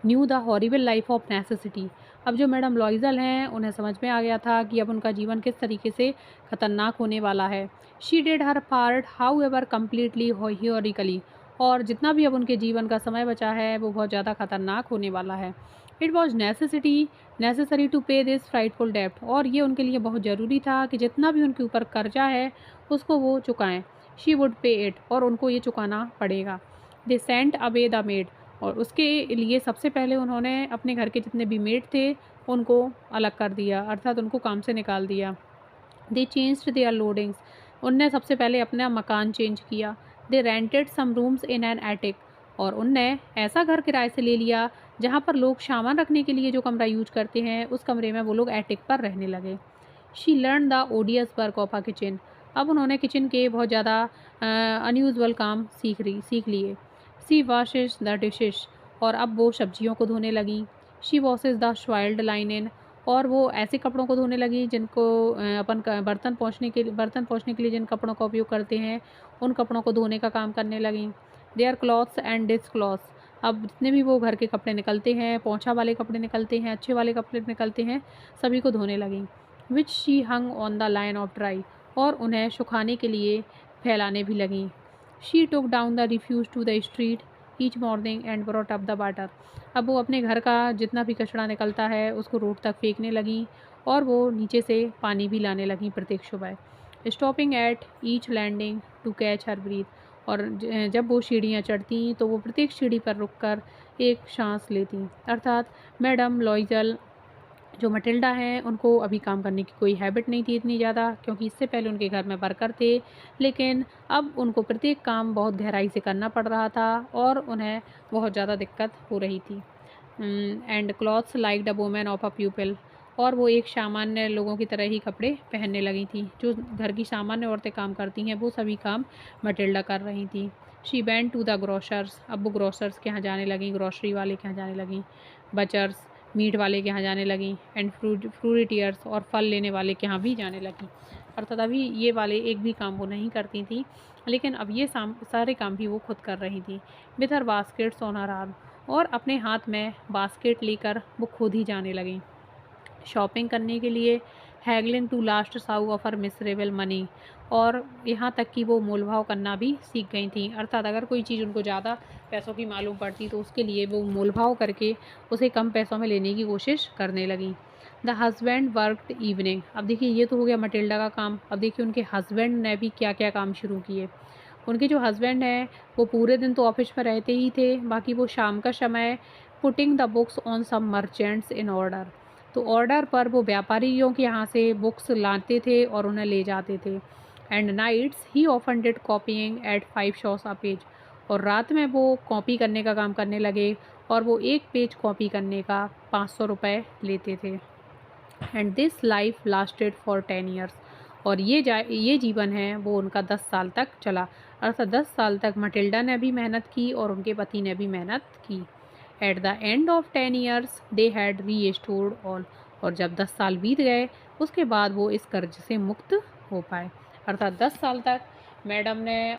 knew the horrible life of necessity. अब जो मैडम लॉइजल हैं उन्हें समझ में आ गया था कि अब उनका जीवन किस तरीके से ख़तरनाक होने वाला है। She did her part however completely heroically. और जितना भी अब उनके जीवन का समय बचा है वो बहुत ज़्यादा खतरनाक होने वाला है। इट वॉज नेसेसरी टू पे दिस फ्राइटफुल डेप्ट। और ये उनके लिए बहुत ज़रूरी था कि जितना भी उनके ऊपर कर्जा है उसको वो चुकाएं। शी वुड पे इट, और उनको ये चुकाना पड़ेगा। They sent away the made. और उसके लिए सबसे पहले उन्होंने अपने घर के जितने भी मेड थे उनको अलग कर दिया, अर्थात उनको काम से निकाल दिया। They changed their lodgings. उनने सबसे पहले अपना मकान चेंज किया। They rented some rooms in an attic. और उनने ऐसा घर किराए से ले लिया जहाँ पर लोग सामान रखने के लिए जो कमरा यूज करते हैं उस कमरे में वो लोग एटिक पर रहने लगे। She learn the ओडियस work of a kitchen. अब उन्होंने किचन के बहुत ज़्यादा अनयूजल काम सीख लिए। सी वॉशेज द डिशेस। और अब वो सब्जियों को धोने लगी। She washes the स्वाइल्ड लाइनन। और वो ऐसे कपड़ों को धोने लगी जिनको बर्तन पोंछने के लिए जिन कपड़ों का उपयोग करते हैं उन कपड़ों को धोने का काम करने लगी। Their clothes and dish cloths. अब जितने भी वो घर के कपड़े निकलते हैं, पोंछा वाले कपड़े निकलते हैं, अच्छे वाले कपड़े निकलते हैं, सभी को धोने लगी। Which she hung on the line of dry. और उन्हें सुखाने के लिए फैलाने भी लगी। She took down the refuse to the street each morning and brought up the water. अब वो अपने घर का जितना भी कचरा निकलता है उसको रोड तक फेंकने लगी और वो नीचे से पानी भी लाने लगी प्रत्येक सुबह। Stopping at each landing to catch her breath. और जब वो सीढ़ियाँ चढ़ती तो वो प्रत्येक सीढ़ी पर रुककर एक सांस लेती। अर्थात मैडम लॉइजल जो मटिल्डा हैं उनको अभी काम करने की कोई हैबिट नहीं थी इतनी ज़्यादा, क्योंकि इससे पहले उनके घर में वर्कर थे, लेकिन अब उनको प्रत्येक काम बहुत गहराई से करना पड़ रहा था और उन्हें बहुत ज़्यादा दिक्कत हो रही थी। And clothes like the women of a प्यूपिल। और वो एक सामान्य लोगों की तरह ही कपड़े पहनने लगी थी। जो घर की सामान्य औरतें काम करती हैं वो सभी काम मटिल्डा कर रही थी। She went to the grocers. अब वो ग्रोसर्स के यहाँ जाने लगी, ग्रोसरी वाले के यहाँ जाने लगी, बचर्स मीट वाले के यहाँ जाने लगी, एंड फ्रूटियर्स और फल लेने वाले के यहाँ भी जाने लगी। अर्थात अभी ये वाले एक भी काम वो नहीं करती थी, लेकिन अब ये सारे काम भी वो खुद कर रही थी। With her baskets on her arm. और अपने हाथ में बास्केट लेकर वो खुद ही जाने लगी शॉपिंग करने के लिए। हैगलिंग टू लास्ट साउ ऑफ हर मिसरेबल मनी। और यहाँ तक कि वो मोल भाव करना भी सीख गई थी, अर्थात अगर कोई चीज़ उनको ज़्यादा पैसों की मालूम पड़ती तो उसके लिए वो मोल भाव करके उसे कम पैसों में लेने की कोशिश करने लगी। The husband worked evening. अब देखिए ये तो हो गया मटिल्डा का काम। अब देखिए उनके हस्बैंड ने भी क्या क्या काम शुरू किए। उनके जो हस्बैंड हैं वो पूरे दिन तो ऑफिस में रहते ही थे, बाकी वो शाम का समय putting the books on some merchants in order. तो ऑर्डर पर वो व्यापारियों के यहाँ से बुक्स लाते थे और उन्हें ले जाते थे। And nights he often did copying at 5 sous a page. और रात में वो कॉपी करने का काम करने लगे और वो एक पेज कॉपी करने का 500 रुपये लेते थे। And this life lasted for 10 years. और ये जीवन है वो उनका 10 साल तक चला, अर्थात 10 साल तक मटिल्डा ने भी मेहनत की और उनके पति ने भी मेहनत की। Eight the end of 10 years they had restored all. और जब 10 साल बीत गए उसके बाद वो इस कर्ज से मुक्त हो पाए। अर्थात 10 साल तक मैडम ने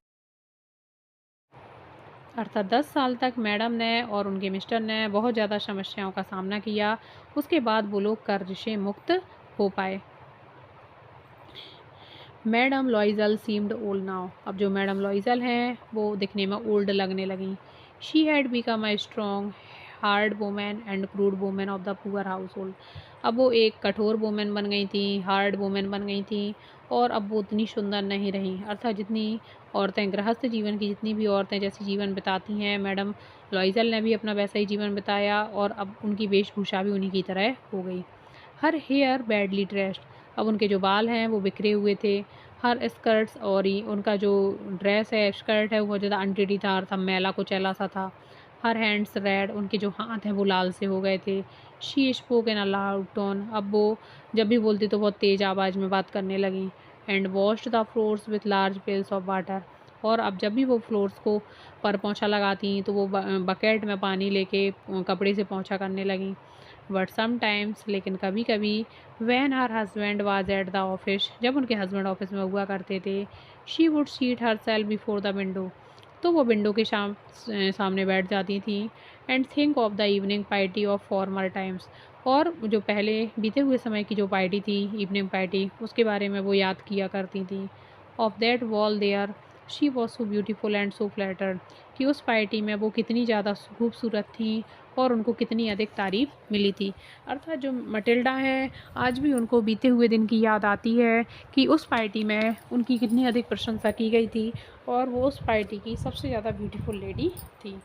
अर्थात 10 साल तक मैडम ने और उनके मिस्टर ने बहुत ज़्यादा समस्याओं का सामना किया। उसके बाद वो लोग कर्ज से मुक्त हो पाए। Madam लॉइजल seemed old now. अब जो मैडम लॉइजल हैं वो दिखने में ओल्ड लगने लगीं। She had become a strong hard women and crude women of the poor house hold. अब वो एक कठोर वुमेन बन गई थी, हार्ड वुमेन बन गई थी, और अब वो उतनी सुंदर नहीं रहीं। अर्थात जितनी औरतें गृहस्थ जीवन की, जितनी भी औरतें जैसे जीवन बिताती हैं, मैडम लॉइजल ने भी अपना वैसा ही जीवन बिताया, और अब उनकी वेशभूषा भी उन्हीं की तरह हो गई। Her hair badly dressed. अब उनके जो बाल हैं वो बिखरे हुए थे। हर स्कर्ट्स और उनका जो ड्रेस है, स्कर्ट है, वो ज़्यादा अनटिडी था, अर्थात मैला कुचैला सा था। Her hands red. उनके जो हाथ हैं वो लाल से हो गए थे। She spoke in a loud tone. अब वो जब भी बोलती तो बहुत तेज़ आवाज़ में बात करने लगी। And washed the floors with large pails of water. और अब जब भी वो फ्लोर्स को पर पोंछा लगाती तो वो बकेट में पानी लेके कपड़े से पोंछा करने लगी। बट समटाइम्स, लेकिन कभी कभी, when her husband was at the office, जब उनके हस्बैंड ऑफिस में हुआ करते थे, she would seat her self before the window. तो वो विंडो के सामने बैठ जाती थी। And think of the evening party of former times. और जो पहले बीते हुए समय की जो पार्टी थी, इवनिंग पार्टी, उसके बारे में वो याद किया करती थी। Of that ball there she was so beautiful and so flattered. कि उस पार्टी में वो कितनी ज़्यादा खूबसूरत थी और उनको कितनी अधिक तारीफ़ मिली थी। अर्थात जो मटिल्डा है, आज भी उनको बीते हुए दिन की याद आती है कि उस पार्टी में उनकी कितनी अधिक प्रशंसा की गई थी, और वो उस पार्टी की सबसे ज़्यादा ब्यूटीफुल लेडी थी।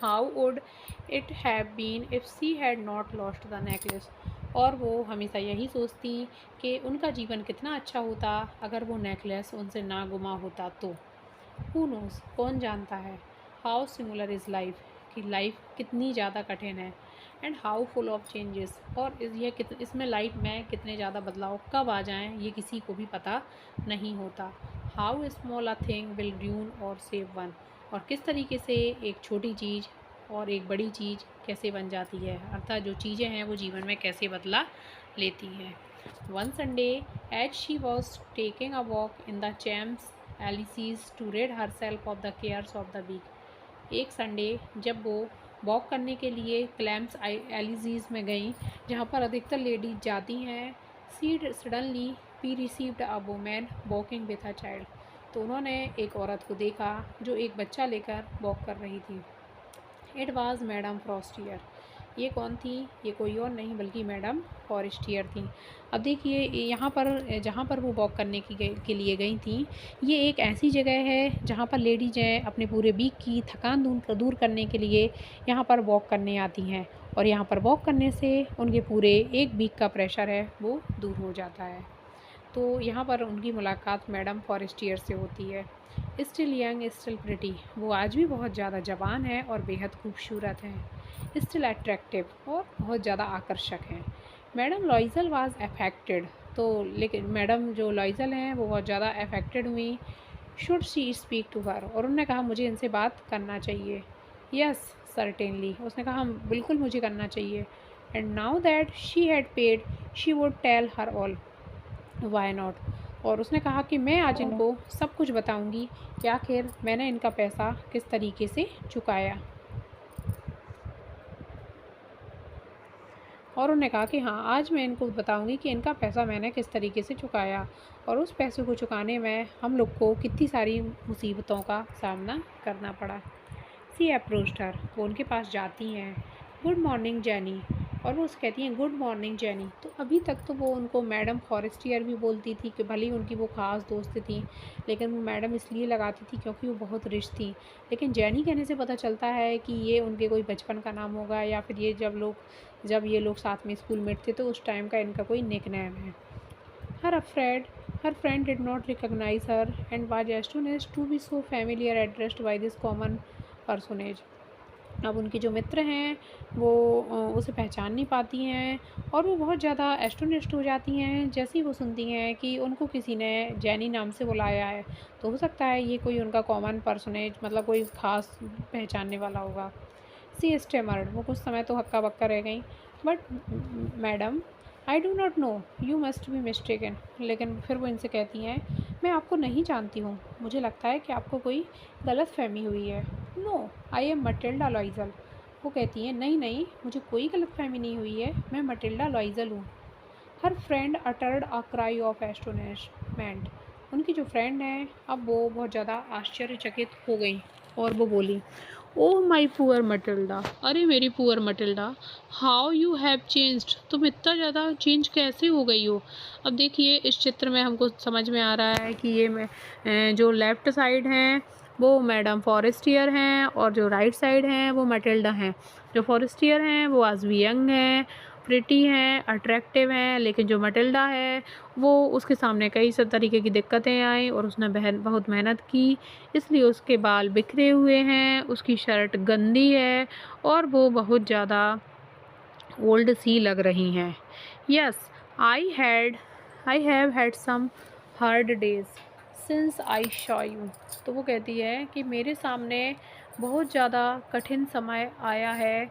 How would it have been if she had not lost the necklace. और वो हमेशा यही सोचती कि उनका जीवन कितना अच्छा होता अगर वो नेकलेस उनसे ना गुमा होता तो। हु नोज़, कौन जानता है। हाउ सिमिलर इज़ लाइफ, कि लाइफ कितनी ज़्यादा कठिन है। And how full of changes, और इसमें लाइफ में कितने ज़्यादा बदलाव कब आ जाएं ये किसी को भी पता नहीं होता। How small a thing will dune और सेव वन। और किस तरीके से एक छोटी चीज़ और एक बड़ी चीज़ कैसे बन जाती है, अर्थात जो चीज़ें हैं वो जीवन में कैसे बदला लेती हैं। One Sunday, as she was taking a walk in the Champs Elysees to rid herself of the cares of the week। एक संडे जब वो वॉक करने के लिए क्लैम्स एलिसीज में गई, जहाँ पर अधिकतर लेडीज जाती हैं, she suddenly perceived a women walking with a child. तो उन्होंने एक औरत को देखा जो एक बच्चा लेकर वॉक कर रही थी। It was madam Forestier. ये कौन थी? ये कोई और नहीं बल्कि मैडम फॉरेस्टियर थी। अब देखिए यहाँ पर जहाँ पर वो वॉक करने के लिए गई थी, ये एक ऐसी जगह है जहाँ पर लेडीज़ अपने पूरे वीक की थकान दूर करने के लिए यहाँ पर वॉक करने आती हैं, और यहाँ पर वॉक करने से उनके पूरे एक वीक का प्रेशर है वो दूर हो जाता है। तो यहाँ पर उनकी मुलाकात मैडम फॉरेस्टियर से होती है। Still young still pretty. वो आज भी बहुत ज़्यादा जवान है और बेहद खूबसूरत हैं। स्टिल अट्रैक्टिव, और बहुत ज़्यादा आकर्षक हैं। Madam लॉइजल was affected. तो लेकिन मैडम जो लॉइजल हैं वो बहुत ज़्यादा अफेक्टेड हुई। Should she speak to her. और उन्होंने कहा मुझे इनसे बात करना चाहिए। यस सर्टेनली, उसने कहा हम बिल्कुल, मुझे करना चाहिए। And now that she had paid she would tell her all why not. और उसने कहा कि मैं आज इनको सब कुछ बताऊंगी कि आखिर मैंने इनका पैसा किस तरीके से चुकाया। और उन्होंने कहा कि हाँ, आज मैं इनको बताऊंगी कि इनका पैसा मैंने किस तरीके से चुकाया, और उस पैसे को चुकाने में हम लोग को कितनी सारी मुसीबतों का सामना करना पड़ा। She approached her. वो उनके पास जाती हैं। Good morning Jeanne. और वो उसे कहती हैं गुड मॉर्निंग जैनी। तो अभी तक तो वो उनको मैडम फॉरेस्टियर भी बोलती थी, कि भले ही उनकी वो ख़ास दोस्त थी, लेकिन वो मैडम इसलिए लगाती थी क्योंकि वो बहुत रिच थी। लेकिन जैनी कहने से पता चलता है कि ये उनके कोई बचपन का नाम होगा, या फिर ये जब ये लोग साथ में स्कूल में थे तो उस टाइम का इनका कोई निकनेम है। Her friend did not recognise her and was astonished to be so familiar addressed by this common personage. अब उनके जो मित्र हैं वो उसे पहचान नहीं पाती हैं, और वो बहुत ज़्यादा एस्टोनिश्ड हो जाती हैं जैसे ही वो सुनती हैं कि उनको किसी ने जैनी नाम से बुलाया है। तो हो सकता है ये कोई उनका कॉमन पर्सनेज, मतलब कोई ख़ास पहचानने वाला होगा। सी स्टेमर्ड। वो कुछ समय तो हक्का बक्का रह गई। But madam, I do not know, you must be mistaken. लेकिन फिर वो इनसे कहती हैं मैं आपको नहीं जानती हूँ, मुझे लगता है कि आपको कोई गलत फहमी हुई है। No, I am Matilda Loisel. वो कहती हैं नहीं नहीं, मुझे कोई गलतफहमी नहीं हुई है, मैं मटिल्डा लॉइजल हूँ। हर friend uttered a cry of astonishment. उनकी जो फ्रेंड है अब वो बहुत ज़्यादा आश्चर्यचकित हो गई और वो बोली, ओह माई पुअर मटिल्डा, अरे मेरी poor Matilda, how you have changed, तुम इतना ज़्यादा चेंज कैसे हो गई हो। अब देखिए इस चित्र में हमको समझ में आ रहा है कि ये जो लेफ़्ट साइड हैं वो मैडम फॉरेस्टियर हैं और जो राइट साइड हैं वो मटिल्डा हैं। जो फॉरेस्टियर हैं वो आज भी यंग हैं, प्रिटी हैं, अट्रैक्टिव हैं, लेकिन जो मटिल्डा है वो उसके सामने कई सब तरीके की दिक्कतें आई और उसने बहुत मेहनत की, इसलिए उसके बाल बिखरे हुए हैं, उसकी शर्ट गंदी है और वो बहुत ज़्यादा ओल्ड सी लग रही हैं। Yes, I I have had some hard days since I saw you. तो वो कहती है कि मेरे सामने बहुत ज़्यादा कठिन समय आया है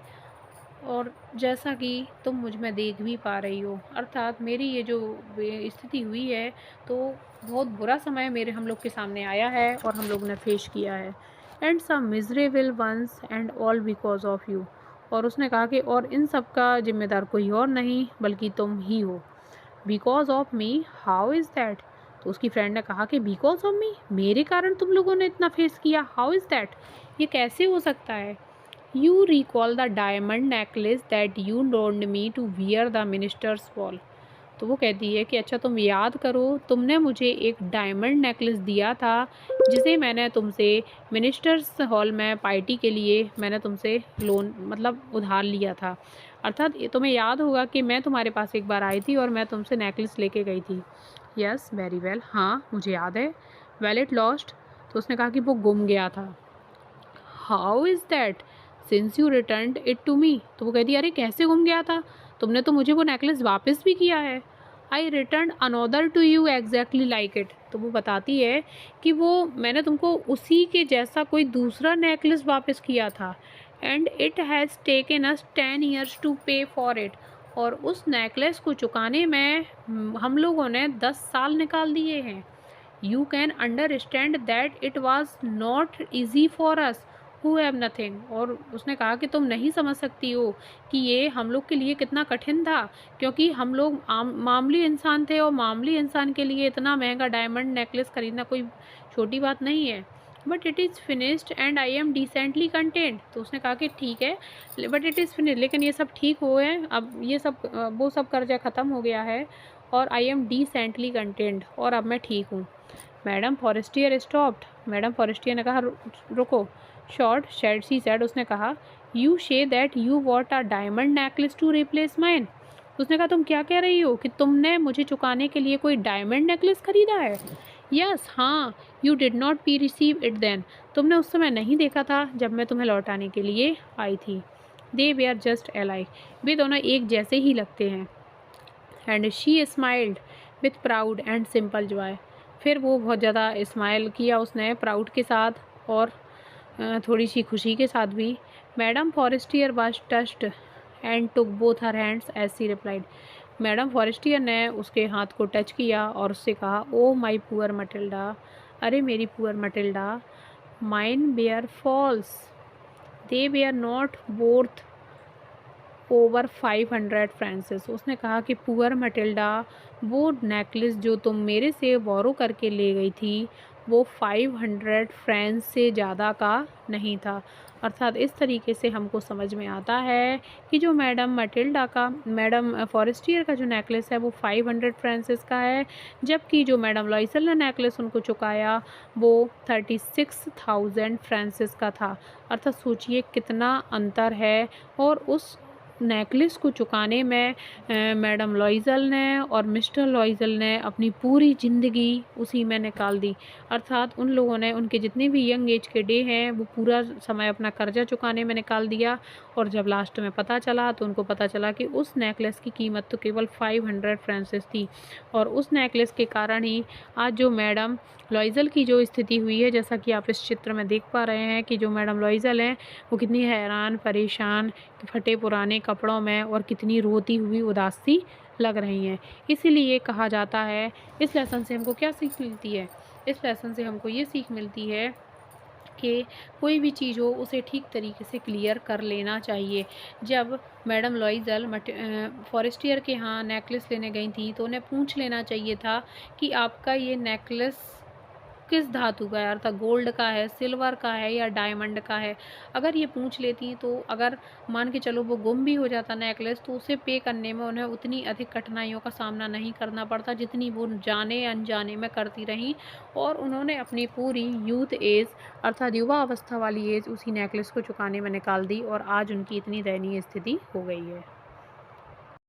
और जैसा कि तुम मुझ में देख भी पा रही हो, अर्थात मेरी ये जो स्थिति हुई है तो बहुत बुरा समय मेरे हम लोग के सामने आया है और हम लोग ने फेस किया है। And some miserable ones and all because of you. और उसने कहा कि और इन सब का जिम्मेदार कोई और नहीं बल्कि तुम ही हो। Because of me, how is that. तो उसकी फ्रेंड ने कहा कि बिकॉज ऑफ मी, मेरे कारण तुम लोगों ने इतना फेस किया, हाउ इज़ दैट, ये कैसे हो सकता है। You recall the diamond necklace that you loaned me to wear the minister's ball। तो वो कहती है कि अच्छा तुम याद करो, तुमने मुझे एक डायमंड नेकलेस दिया था जिसे मैंने तुमसे मिनिस्टर्स हॉल में पार्टी के लिए मैंने तुमसे लोन मतलब उधार लिया था। अर्थात ये तुम्हें याद होगा कि मैं तुम्हारे पास एक बार आई थी और मैं तुमसे नेकलेस लेके गई थी। यस वेरी वेल, हाँ मुझे याद है। Well it lost. तो उसने कहा कि वो गुम गया था। How is that since you return it to me. तो वो कहती है अरे कैसे गुम गया था, तुमने तो मुझे वो नेकलेस वापस भी किया है। I return another to you exactly like it. तो वो बताती है कि वो मैंने तुमको उसी के जैसा कोई दूसरा नेकलेस वापस किया था। And it has taken us 10 years to pay for it. और उस नेकलेस को चुकाने में हम लोगों ने 10 साल निकाल दिए हैं। You can understand that it was not easy for us who have nothing। और उसने कहा कि तुम नहीं समझ सकती हो कि ये हम लोग के लिए कितना कठिन था, क्योंकि हम लोग मामूली इंसान थे और मामूली इंसान के लिए इतना महंगा डायमंड नेकलेस खरीदना कोई छोटी बात नहीं है। But it is finished and I am decently content. तो उसने कहा कि ठीक है, बट इट इज़ फिनिश, लेकिन ये सब ठीक हुए हैं, अब ये सब वो सब कर्जा ख़त्म हो गया है और आई एम डिसेंटली कंटेंट, और अब मैं ठीक हूँ। Madam Forestier stopped. Madam Forestier ने कहा रुको। शॉर्ट शेड सी सेड, उसने कहा you say that you bought a diamond necklace to replace mine. उसने कहा तुम क्या कह रही हो कि तुमने मुझे चुकाने के लिए कोई डायमंड नेकलेस खरीदा है। यस हाँ, you did not P receive it then. तुमने उस समय नहीं देखा था जब मैं तुम्हें लौटाने के लिए आई थी। दे वे आर जस्ट अलाइक। वे दोनों एक जैसे ही लगते हैं। And she smiled with proud and simple Joy. फिर वो बहुत ज़्यादा स्माइल किया उसने प्राउड के साथ और थोड़ी सी खुशी के साथ भी। Madam Forestier was touched and took both her hands as she replied. Madam Forestier ने उसके हाथ को टच किया और उससे कहा ओ माई पुअर मटिल्डा, अरे मेरी poor Matilda, mine were false, they were not worth over 500 francs. उसने कहा कि पुअर मटिल्डा, वो नेकलेस जो तुम मेरे से बोरो करके ले गई थी वो 500 फ्रांस से ज़्यादा का नहीं था। अर्थात इस तरीके से हमको समझ में आता है कि जो मैडम फॉरेस्टियर का जो नेकलेस है वो 500 फ्रांसिस का है, जबकि जो मैडम लॉइसल ने नेकलेस उनको चुकाया वो 36,000 फ्रांसिस का था। अर्थात सोचिए कितना अंतर है। और उस नेकलेस को चुकाने में मैडम लॉइजल ने और मिस्टर लॉइजल ने अपनी पूरी ज़िंदगी उसी में निकाल दी। अर्थात उन लोगों ने उनके जितने भी यंग एज के डे हैं वो पूरा समय अपना कर्जा चुकाने में निकाल दिया। और जब लास्ट में पता चला तो उनको पता चला कि उस नेकलेस की कीमत तो केवल 500 फ्रांसिस थी। और उस नेकलेस के कारण ही आज जो मैडम लॉइजल की जो स्थिति हुई है, जैसा कि आप इस चित्र में देख पा रहे हैं कि जो मैडम लॉइजल हैं वो कितनी हैरान परेशान, फटे पुराने कपड़ों में और कितनी रोती हुई उदास सी लग रही हैं। इसीलिए कहा जाता है, इस लेसन से हमको क्या सीख मिलती है। इस लेसन से हमको ये सीख मिलती है कि कोई भी चीज़ हो उसे ठीक तरीके से क्लियर कर लेना चाहिए। जब मैडम लॉइज़ल फ़ॉरेस्टियर के यहाँ नेकलेस लेने गई थीं, तो उन्हें पूछ लेना चाहिए था कि आपका ये नेकलेस किस धातु का है, अर्थात गोल्ड का है, सिल्वर का है या डायमंड का है। अगर ये पूछ लेती तो अगर मान के चलो वो गुम भी हो जाता नेकलेस, तो उसे पे करने में उन्हें उतनी अधिक कठिनाइयों का सामना नहीं करना पड़ता जितनी वो जाने-अनजाने में करती रहीं, और उन्होंने अपनी पूरी यूथ एज अर्थात युवा अवस्था वाली एज उसी नेकलेस को चुकाने में निकाल दी, और आज उनकी इतनी दयनीय स्थिति हो गई है।